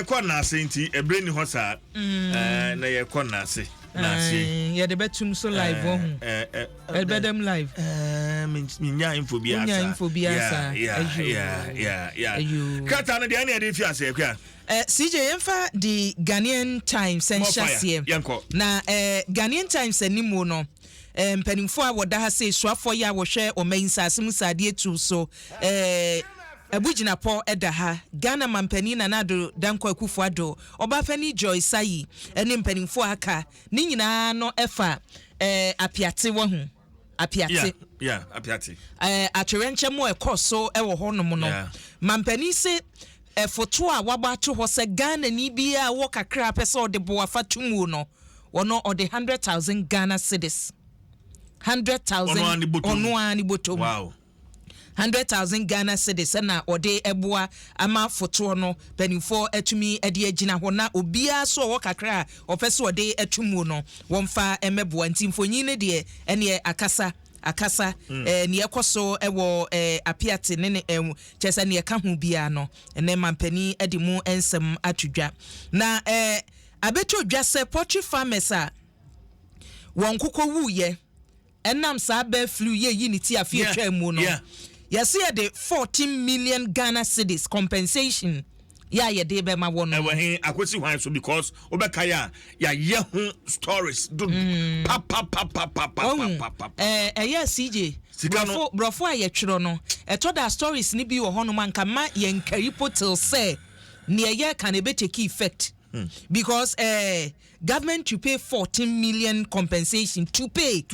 corner senti a brainy hossa na ye corner say yeah the betum so live bedem live minya infobia yeah kata na de na de fi ase kwa CJ Yemfa the Ghanaian Times sensasie na Ghanaian Times animo no mpanimfo a woda ha say soafo ya wo hwe o mainsase musade etu so abugina po eda ha Ghana mampani na nado danko akufo ado obafani Joy Sayi ene mpanimfo aka ni nyina no efa apiate wo hu apiate apiate atwerenche mo ekoso ewo honom no mampani se foto a waba to ho se Ghana ni bia wo kakra pese ode boa fatumu no wono ode 100,000 Ghana cedis 100,000 ono ani botom wow 100,000 Ghana cedis na ode eboa ama foto no penifo atumi ade agina ho na obia so wo kakra opese ode atumu no wonfa emeboa ntimfonyi ne de ene akasa ne ekoso ewo apiate ne chese ne ka hu bia no ene mampani ade mu ensem atudwa na abeto dwa se poultry farmers a won kokko wuye enam sa ba flu ye unity afie twa mu no yes ye de 14 million Ghana cedis compensation ye de be ma wono he akwesi hwan so because obeka ya hu stories do pa CJ brofo a ye twero no etoda stories ni bi wo hono man ka ma ye nkari potel say ne ye can be take effect because government to pay 14 million compensation to pay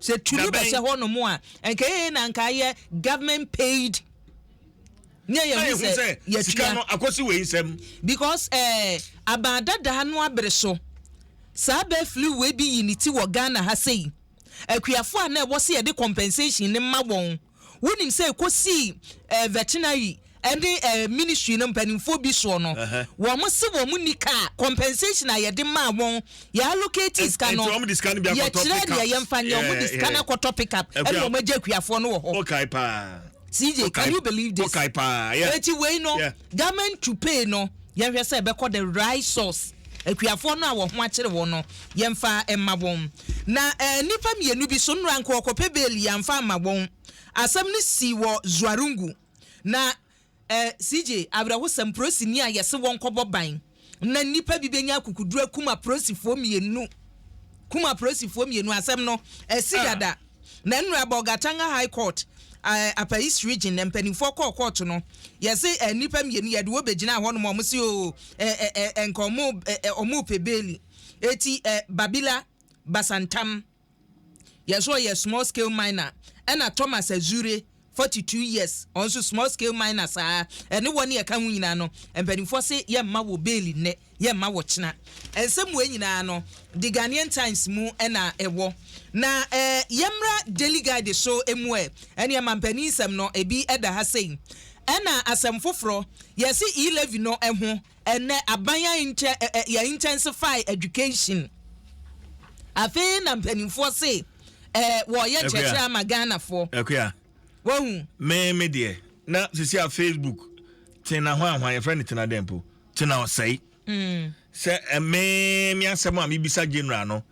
so to be say hono mo a enka na nka ye government paid yeah say sikano akosi we nsem because abada da no abere so sabe flu we bi unity wo Ghana ha sei akuafo a na wo se de compensation ne ma won wonim say kosi veterinary and ministry no mpanimfo bi so no wo mo se wo mu nika compensation a ye de ma won ya allocate is kano ya tire ye mfa ne wo discount ko topic up e wo ma akuafo no wo ho okay pa CJ, can you believe this? Okay, pa. Yeah. Way no. Government to pay no. Yemfa say be call the right source. Ekuafo no a wo ho akere wo no. Yemfa emma won. Na nipa mienu bi so nran ko okope beli yemfa ma won. Asem ni si wo Zuarungu. Na CJ abrawo sem prosi ni a yese won kobo ban. Na nipa bi benya kukudura kuma prosifo mienu. Kuma prosifo mienu asem no esigada. Na nra bogatanga high court. East region mpanimfo court no yesi nipa mienu ye de wo begina ho no mo si o enkomo omu pebeli eti Babila Basantam yeso ye small scale miner na Thomas Azure 42 years also small scale miners ene woni e ka hu nyina no mpanimfo se ye ma wo beli ne ye ma wo chena ensem we nyina no the Ghanaian Times mu na ewo na yemra daily guide so emwe ene mampani sem no ebi eda ha sei ena asem foforo yesi E-Levy no eho ene abanya ya intensify education afi na mpanimfo se wo ye cheche ma Ghana fo akuya wohu me de na sisi a Facebook tena hwan ye friend tena dempo tena osai se me asem a me bisa general no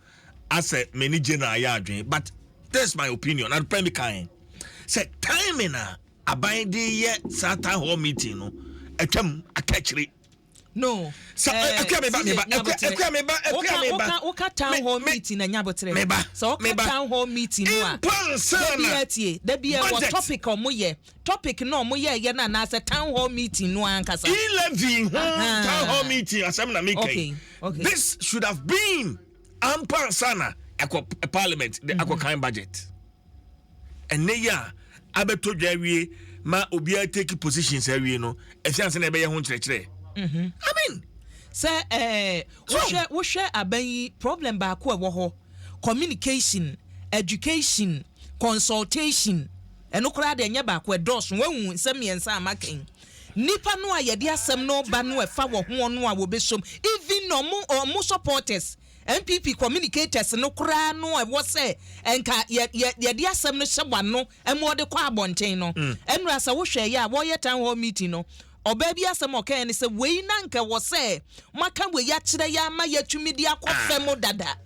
ase many general ya adwen but that's my opinion and prime kind say time na abide ye satan hall meeting no atwam akachire no so akwa me ba oka town hall meeting na nyabotre so oka town hall meeting no a da bia what topic omoye topic no omoye ye na say town hall meeting no ankasa E-Levy town hall meeting asem na make okay this should have been ampa sana a parliament the kind budget and neya abeto dwawie ma obia take positions awie no efianse na be ye ho kyerɛkyerɛ I mean say wo hwɛ aban problem ba ko ewo ho communication education consultation eno kora de nya ba ko edos wahu nsɛm yensa amaken nipa no a yɛde asɛm no ba no ɛfa wo ho no a wo besom even no mo supporters MPP communicators no kra no ewo se enka ye de asem no hyebwa no emo de kwa abonten no enra sa wo hwe ye a wo ye town hall meeting no oba bi asem okan ne se wei na nka wo se maka we ya kire ya ma ya tumi dia akofem dada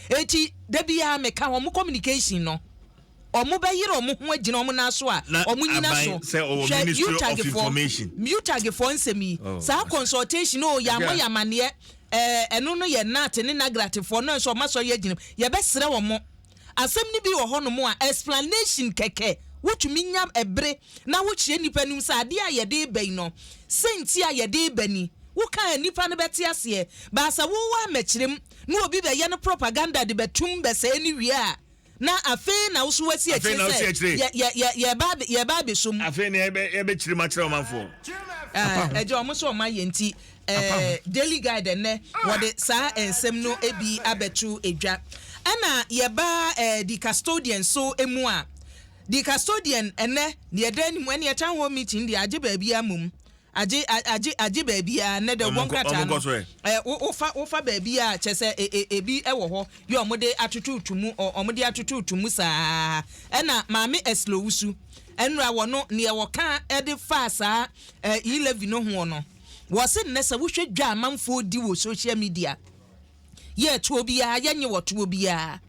eti da bia meka ho communication no omo be yire omo ho agina omo na so a omo nyina so Ministry of Information mutage for nsemi sa consultation o ya mo ya mane eno no ye nat ne na gratifo no so ma so ye agina ye be sere wo mo asem ni bi wo ho no mo a explanation keke wotumi nya ebre na wo chie nipa num sa ade a ye de ben no senti a ye de bani wo kan nipa no beti ase ba sa wo wa mekirem na obi be ye no propaganda de betum be se ni wi a na afe na wo so wasi akire ye ba be sum afe na ye be chiri ma kire omanfo eje omo so ma ye nti daily guide ne wo de sa ensem no ebi abetu edwa ana ye ba the custodian so emu a the custodian ene ne dan mu ene town hall meeting de age ba bia mum age ba bia ne de won krata no wofa ba bia chese ebi ewo ho ye omode atututumu omode atututumu saa ena maame eslowusu enra wono ne wo kan ede fa saa E-Levy no ho no wo se ne se wo hwe dwa amanfo di wo social media ye to bia ye nye wo to bia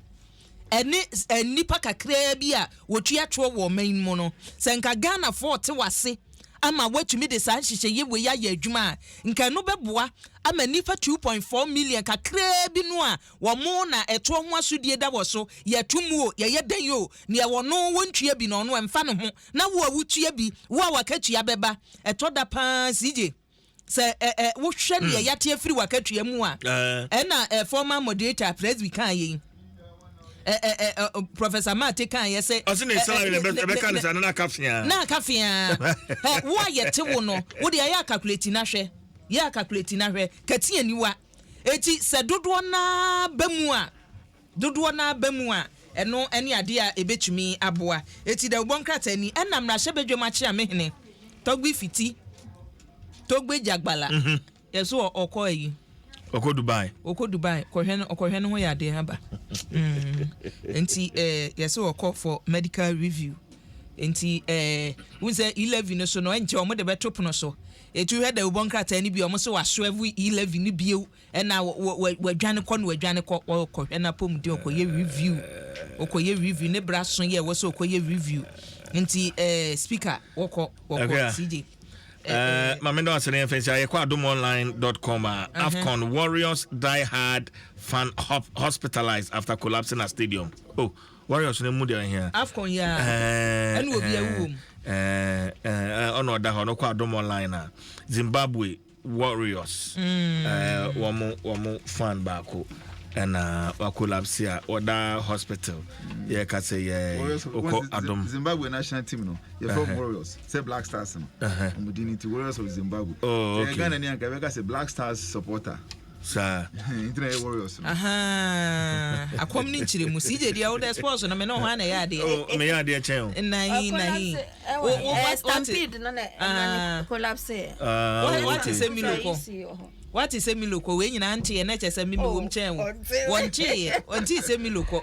nipa kakra bi a wotua to wo man mu no senka Ghana for te wase ama watumi de san hihye ye we ya adwuma nka no beboa ama nipa 2.4 million kakra bi no a wo mo na eto ho asodie da wo so ye tumu o ye dan yo ne wo no wontua bi no no emfa ne ho na wo awutua bi wo awakatua beba eto da pa CJ se wo hwe ne ye yate afiri wakatua mu a na former moderator Presby kan yin Professor Mate kan ye say osine salary be kan sa na kafia wo ayete wo no wo de ya calculate na hwe katia niwa eti se dodo na bamu a eno ene ade a ebetumi aboa eti da ubonkrata ni enam ra hyebedwom akye amehene togbi fiti togbe jagbala yeso okoyi Oko Dubai kohwe no ho ya de haba enti yeso oko for medical review enti unse E-Levy no so no enti omo de betop no so etu he da ubonkrata ni bi omo so waso every E-Levy ni bio na wadwane ko kohwe na pom de okoye review ne braso ye wo so okoye review enti speaker woko CJ Mamendo asene fensi ayekwa adomonline.com Afcon Warriors die hard fan hospitalized after collapsing at stadium. Oh, Warriors ne mu there here. Afcon ya. Enu obi awum. Ono da ho no kwa adomonline Zimbabwe Warriors. Womo fan baako and collapse here other hospital yeah can say Adom Zimbabwe national team no you from Warriors say Black Stars no Mudinity Warriors of Zimbabwe okay Ghana ni anka say Black Stars supporter sir Internet Warriors akom ni nchire mu CJ dia wo sports no me no ho na ya de me ya de chen nahi stampede no na collapse what is What is Miloko? When you auntie and NHS me wom chen one che onti se Miloko.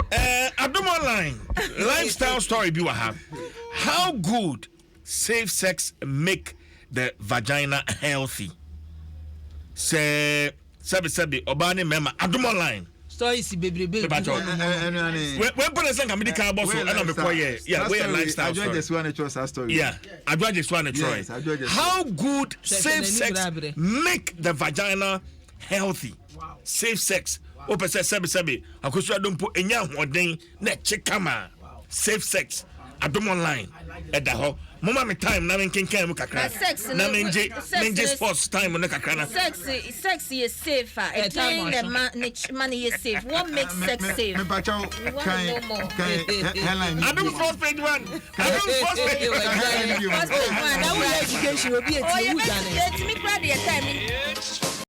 Adom online lifestyle story bi wa have. How good safe sex make the vagina healthy? Say sabi obani mema Adom online. Story si bebrebe. When put some medical boss and I'm yeah, we lifestyle story. I just want to trust our story. Yeah, I just want to try. How good safe sex make the vagina healthy? Wow. Safe sex. Open say sabi. Akosu don't put enya hoden na chekama. Safe sex. Adom online. Eda ho. Mama me time na men kenkan mu kakra. Na menje sports time na kakra na. Sex is safer. Money is safe. What makes sex safe? Me pacha headline. Adom first page 1. Adom first page 1. Now we education will be a oh, you me cry the time.